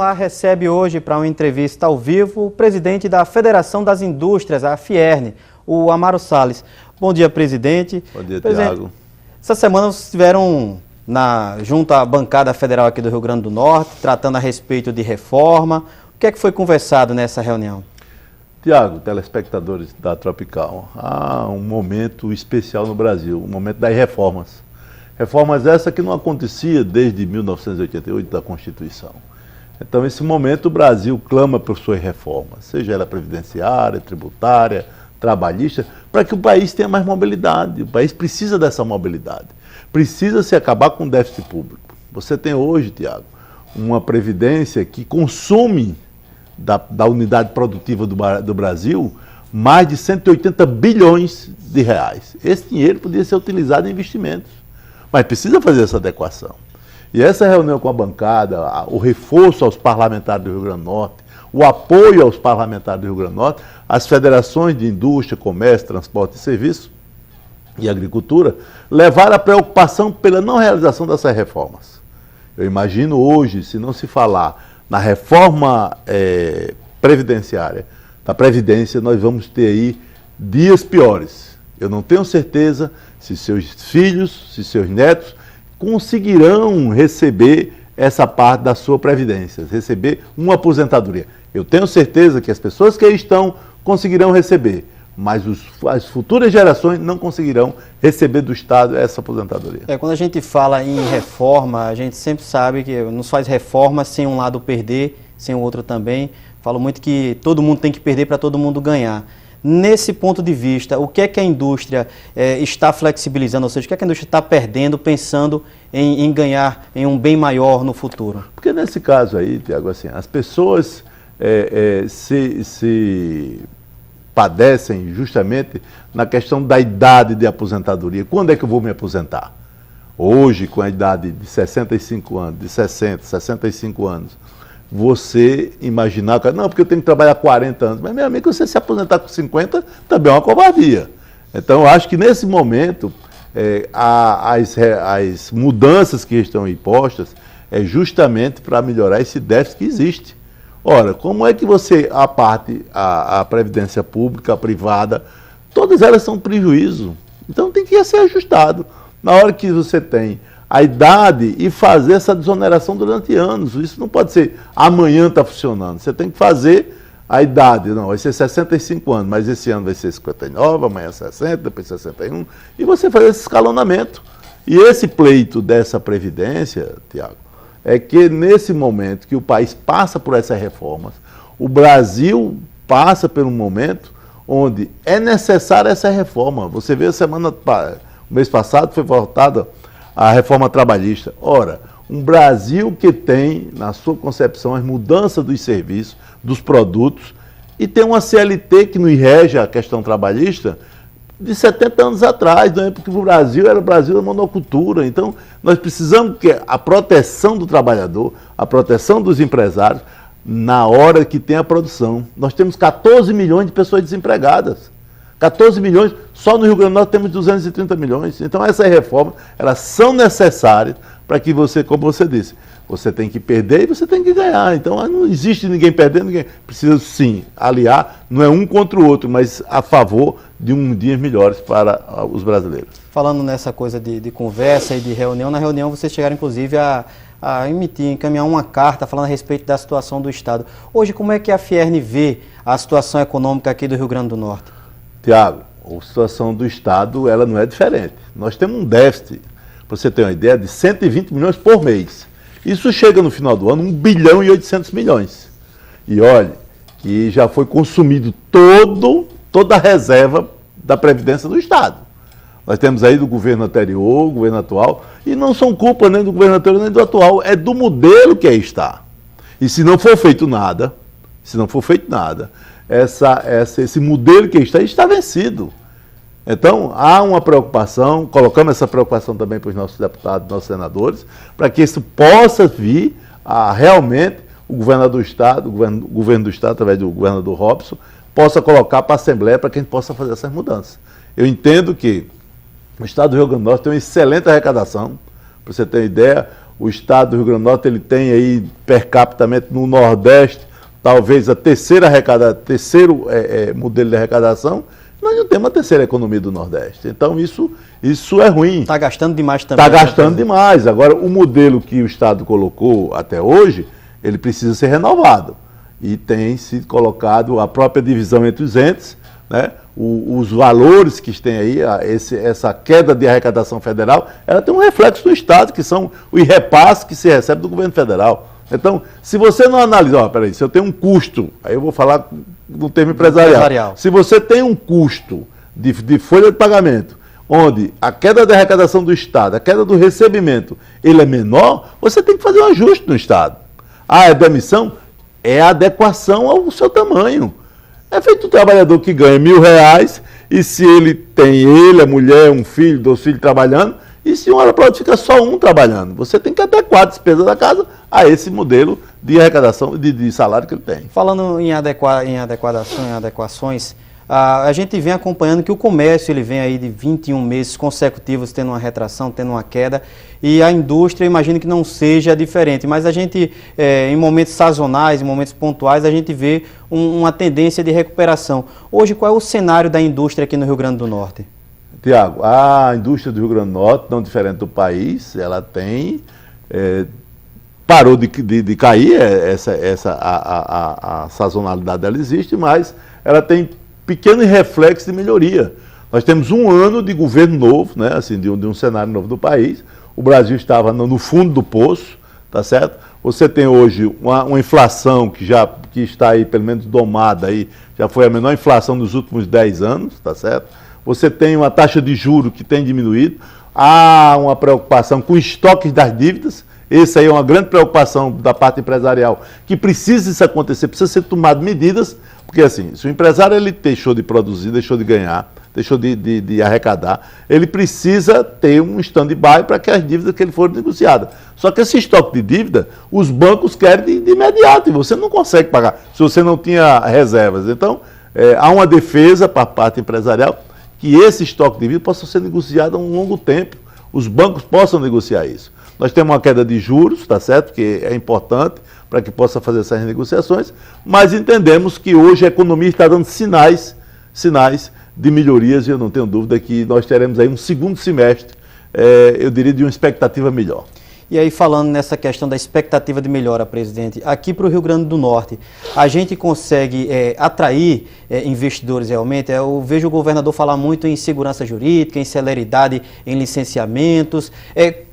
Recebe hoje para uma entrevista ao vivo o presidente da Federação das Indústrias, a FIERN, o Amaro Salles. Bom dia, presidente. Bom dia, Tiago. Essa semana vocês estiveram junto à bancada federal aqui do Rio Grande do Norte, tratando a respeito de reforma. O que é que foi conversado nessa reunião? Tiago, telespectadores da Tropical, há um momento especial no Brasil, o momento das reformas. Reformas essa que não acontecia desde 1988 da Constituição. Então, nesse momento, o Brasil clama por suas reformas, seja ela previdenciária, tributária, trabalhista, para que o país tenha mais mobilidade. O país precisa dessa mobilidade. Precisa se acabar com o déficit público. Você tem hoje, Tiago, uma previdência que consome da unidade produtiva do Brasil mais de 180 bilhões de reais. Esse dinheiro poderia ser utilizado em investimentos, mas precisa fazer essa adequação. E essa reunião com a bancada, o reforço aos parlamentares do Rio Grande do Norte, o apoio aos parlamentares do Rio Grande do Norte, as federações de indústria, comércio, transporte e serviço e agricultura, levaram a preocupação pela não realização dessas reformas. Eu imagino hoje, se não se falar na reforma previdenciária, da Previdência, nós vamos ter aí dias piores. Eu não tenho certeza se seus filhos, se seus netos conseguirão receber essa parte da sua Previdência, receber uma aposentadoria. Eu tenho certeza que as pessoas que aí estão conseguirão receber, mas as futuras gerações não conseguirão receber do Estado essa aposentadoria. Quando a gente fala em reforma, a gente sempre sabe que não se faz reforma sem um lado perder, sem o outro também. Falo muito que todo mundo tem que perder para todo mundo ganhar. Nesse ponto de vista, o que é que a indústria está flexibilizando, ou seja, o que é que a indústria está perdendo, pensando em ganhar em um bem maior no futuro? Porque nesse caso aí, Tiago, assim, as pessoas se padecem justamente na questão da idade de aposentadoria. Quando é que eu vou me aposentar? Hoje, com a idade de 65 anos, de 60, 65 anos, você imaginar, não, porque eu tenho que trabalhar 40 anos, mas meu amigo, você se aposentar com 50 também é uma covardia. Então, eu acho que nesse momento, as mudanças que estão impostas é justamente para melhorar esse déficit que existe. Ora, como é que a Previdência Pública, a privada, todas elas são prejuízo. Então tem que ser ajustado. Na hora que você tem a idade e fazer essa desoneração durante anos. Isso não pode ser amanhã está funcionando. Você tem que fazer a idade. Não, vai ser 65 anos, mas esse ano vai ser 59, amanhã 60, depois 61. E você faz esse escalonamento. E esse pleito dessa Previdência, Tiago, é que nesse momento que o país passa por essas reformas, o Brasil passa por um momento onde é necessária essa reforma. Você vê o mês passado foi votada a reforma trabalhista. Ora, um Brasil que tem, na sua concepção, as mudanças dos serviços, dos produtos, e tem uma CLT que nos rege a questão trabalhista, de 70 anos atrás, não é? Porque o Brasil era o Brasil da monocultura. Então, nós precisamos que a proteção do trabalhador, a proteção dos empresários, na hora que tem a produção. Nós temos 14 milhões de pessoas desempregadas. 14 milhões, só no Rio Grande do Norte temos 230 milhões. Então, essas reformas, elas são necessárias para que você, como você disse, você tem que perder e você tem que ganhar. Então, não existe ninguém perdendo, ninguém. Precisa, sim, aliar, não é um contra o outro, mas a favor de dias melhores para os brasileiros. Falando nessa coisa de conversa e de reunião, na reunião vocês chegaram, inclusive, a encaminhar uma carta falando a respeito da situação do Estado. Hoje, como é que a FIERN vê a situação econômica aqui do Rio Grande do Norte? Tiago, a situação do Estado, ela não é diferente. Nós temos um déficit, para você ter uma ideia, de 120 milhões por mês. Isso chega no final do ano, 1 bilhão e 800 milhões. E olha, que já foi consumido toda a reserva da Previdência do Estado. Nós temos aí do governo anterior, o governo atual, e não são culpa nem do governo anterior nem do atual, é do modelo que aí está. E se não for feito nada, esse modelo que está vencido. Então, há uma preocupação, colocamos essa preocupação também para os nossos deputados, nossos senadores, para que isso possa vir a realmente o governador do Estado, o governo do Estado, através do governador Robson, possa colocar para a Assembleia para que a gente possa fazer essas mudanças. Eu entendo que o Estado do Rio Grande do Norte tem uma excelente arrecadação. Para você ter uma ideia, O estado do Rio Grande do Norte ele tem aí, per capita, no Nordeste, talvez terceiro modelo de arrecadação. Nós não temos a terceira economia do Nordeste. Então, isso é ruim. Está gastando demais também. Está gastando demais. Agora, o modelo que o Estado colocou até hoje, ele precisa ser renovado. E tem sido colocado a própria divisão entre os entes, né? Os valores que tem aí, essa queda de arrecadação federal, ela tem um reflexo do Estado, que são os repasses que se recebe do governo federal. Então, se você não analisa, peraí, se eu tenho um custo, aí eu vou falar no termo empresarial. Se você tem um custo de folha de pagamento, onde a queda da arrecadação do Estado, a queda do recebimento, ele é menor, você tem que fazer um ajuste no Estado. É demissão? É a adequação ao seu tamanho. É feito um trabalhador que ganha R$1.000 e se ele tem a mulher, um filho, 2 filhos trabalhando, e se uma hora para outra fica só um trabalhando. Você tem que adequar a despesa da casa a esse modelo de arrecadação, de salário que ele tem. Falando em adequações, a gente vem acompanhando que o comércio ele vem aí de 21 meses consecutivos tendo uma retração, tendo uma queda, e a indústria, eu imagino que não seja diferente, mas a gente, em momentos sazonais, em momentos pontuais, a gente vê uma tendência de recuperação. Hoje, qual é o cenário da indústria aqui no Rio Grande do Norte? Tiago, a indústria do Rio Grande do Norte, não diferente do país, ela tem... parou de cair, a sazonalidade dela existe, mas ela tem pequeno reflexo de melhoria. Nós temos um ano de governo novo, né, assim, de um cenário novo do país. O Brasil estava no fundo do poço, tá certo? Você tem hoje uma inflação que está aí, pelo menos domada, aí, já foi a menor inflação dos últimos 10 anos, tá certo? Você tem uma taxa de juros que tem diminuído. Há uma preocupação com estoques das dívidas. Essa aí é uma grande preocupação da parte empresarial, que precisa isso acontecer, precisa ser tomado medidas, porque assim, se o empresário ele deixou de produzir, deixou de ganhar, deixou de arrecadar, ele precisa ter um stand-by para que as dívidas que ele for negociadas. Só que esse estoque de dívida, os bancos querem de imediato, e você não consegue pagar, se você não tinha reservas. Então, há uma defesa para a parte empresarial, que esse estoque de dívida possa ser negociado a um longo tempo, os bancos possam negociar isso. Nós temos uma queda de juros, tá certo? Que é importante para que possa fazer essas negociações, mas entendemos que hoje a economia está dando sinais de melhorias e eu não tenho dúvida que nós teremos aí um segundo semestre, eu diria, de uma expectativa melhor. E aí, falando nessa questão da expectativa de melhora, presidente, aqui para o Rio Grande do Norte, a gente consegue atrair investidores realmente? Eu vejo o governador falar muito em segurança jurídica, em celeridade em licenciamentos.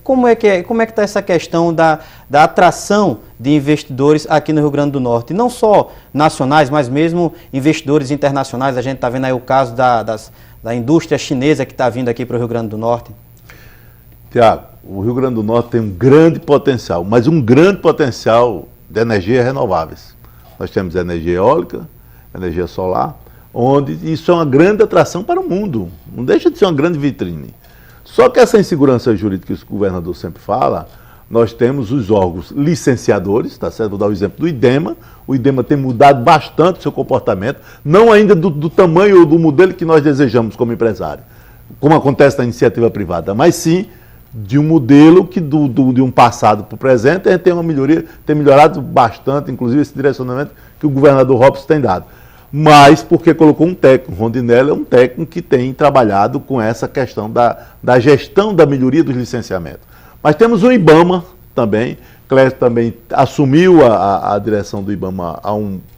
Como é que está essa questão da atração de investidores aqui no Rio Grande do Norte? Não só nacionais, mas mesmo investidores internacionais. A gente está vendo aí o caso da indústria chinesa que está vindo aqui para o Rio Grande do Norte. Tiago, o Rio Grande do Norte tem um grande potencial, mas um grande potencial de energias renováveis. Nós temos energia eólica, energia solar, onde isso é uma grande atração para o mundo, não deixa de ser uma grande vitrine. Só que essa insegurança jurídica que o governador sempre fala, nós temos os órgãos licenciadores, tá certo? Vou dar o exemplo do IDEMA. O IDEMA tem mudado bastante o seu comportamento, não ainda do tamanho ou do modelo que nós desejamos como empresário, como acontece na iniciativa privada, mas sim de um modelo que de um passado para o presente a gente tem uma melhoria, tem melhorado bastante, inclusive esse direcionamento que o governador Robson tem dado. Mas porque colocou um técnico, o Rondinelli é um técnico que tem trabalhado com essa questão da gestão da melhoria dos licenciamentos. Mas temos o IBAMA também, Clécio também assumiu a direção do IBAMA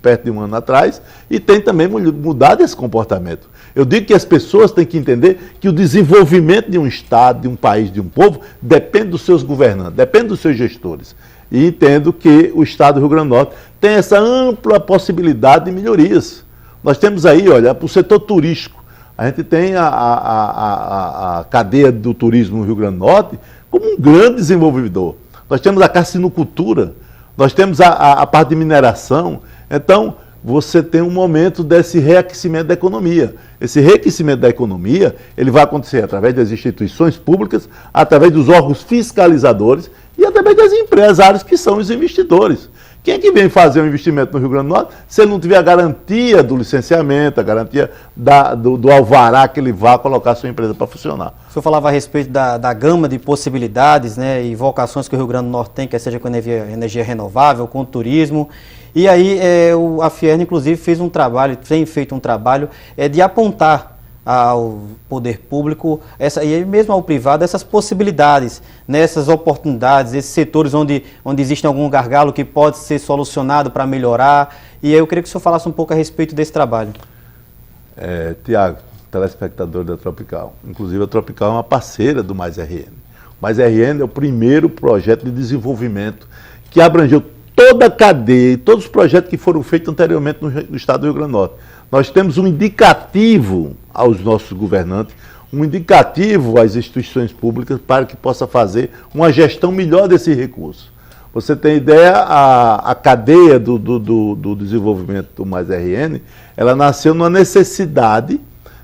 perto de um ano atrás e tem também mudado esse comportamento. Eu digo que as pessoas têm que entender que o desenvolvimento de um Estado, de um país, de um povo, depende dos seus governantes, depende dos seus gestores. E entendo que o Estado do Rio Grande do Norte tem essa ampla possibilidade de melhorias. Nós temos aí, olha, para o setor turístico, a gente tem a cadeia do turismo no Rio Grande do Norte como um grande desenvolvedor. Nós temos a carcinocultura, nós temos a parte de mineração. Então, você tem um momento desse reaquecimento da economia. Esse reaquecimento da economia, ele vai acontecer através das instituições públicas, através dos órgãos fiscalizadores e através das empresários que são os investidores, Quem é que vem fazer um investimento no Rio Grande do Norte se ele não tiver a garantia do licenciamento, a garantia do alvará que ele vá colocar a sua empresa para funcionar? O senhor falava a respeito da gama de possibilidades, né, e vocações que o Rio Grande do Norte tem, quer seja com energia renovável, com turismo. E aí a Fiern, inclusive, tem feito um trabalho de apontar ao poder público e mesmo ao privado essas possibilidades, nessas oportunidades, esses setores onde existe algum gargalo que pode ser solucionado para melhorar. E eu queria que o senhor falasse um pouco a respeito desse trabalho. Tiago, telespectador da Tropical, inclusive a Tropical é uma parceira do Mais RN. O Mais RN é o primeiro projeto de desenvolvimento que abrangeu toda a cadeia, todos os projetos que foram feitos anteriormente no estado do Rio Grande do Norte. Nós temos um indicativo aos nossos governantes, um indicativo às instituições públicas para que possa fazer uma gestão melhor desse recurso. Você tem ideia, a cadeia do desenvolvimento do Mais RN, ela nasceu numa necessidade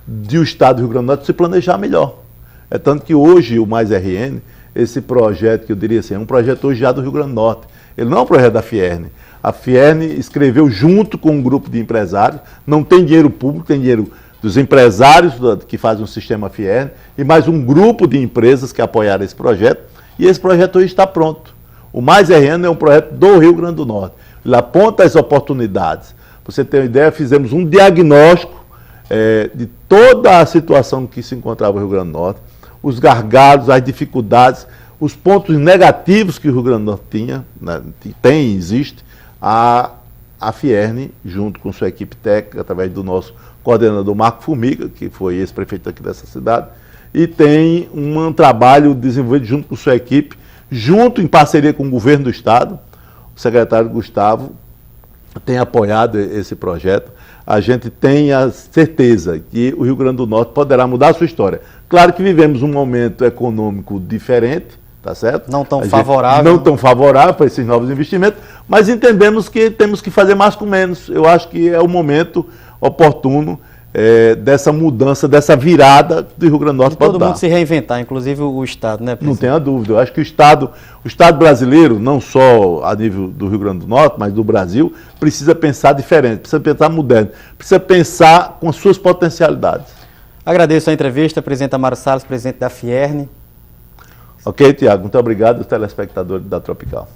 de o estado do Rio Grande do Norte se planejar melhor. É tanto que hoje o Mais RN, esse projeto, que eu diria assim, é um projeto hoje já do Rio Grande do Norte. Ele não é um projeto da Fiern. A Fiern escreveu junto com um grupo de empresários, não tem dinheiro público, tem dinheiro dos empresários que fazem o sistema Fiern e mais um grupo de empresas que apoiaram esse projeto, e esse projeto hoje está pronto. O Mais RN é um projeto do Rio Grande do Norte. Ele aponta as oportunidades. Pra você ter uma ideia, fizemos um diagnóstico de toda a situação que se encontrava no Rio Grande do Norte, os gargalos, as dificuldades, os pontos negativos que o Rio Grande do Norte tinha, né, existe. A Fiern, junto com sua equipe técnica, através do nosso coordenador Marco Formiga, que foi ex-prefeito aqui dessa cidade, e tem um trabalho desenvolvido junto com sua equipe, junto em parceria com o governo do estado. O secretário Gustavo tem apoiado esse projeto. A gente tem a certeza que o Rio Grande do Norte poderá mudar a sua história. Claro que vivemos um momento econômico diferente, tá certo? Não tão favorável. Não tão favorável para esses novos investimentos, mas entendemos que temos que fazer mais com menos. Eu acho que é o momento oportuno dessa mudança, dessa virada do Rio Grande do Norte. Todo mundo se reinventar, inclusive o Estado, né, presidente? Não tenha dúvida. Eu acho que o Estado brasileiro, não só a nível do Rio Grande do Norte, mas do Brasil, precisa pensar diferente, precisa pensar moderno, precisa pensar com as suas potencialidades. Agradeço a entrevista, presidente Amaro Salles, presidente da Fiern. Ok, Tiago, muito obrigado, os telespectadores da Tropical.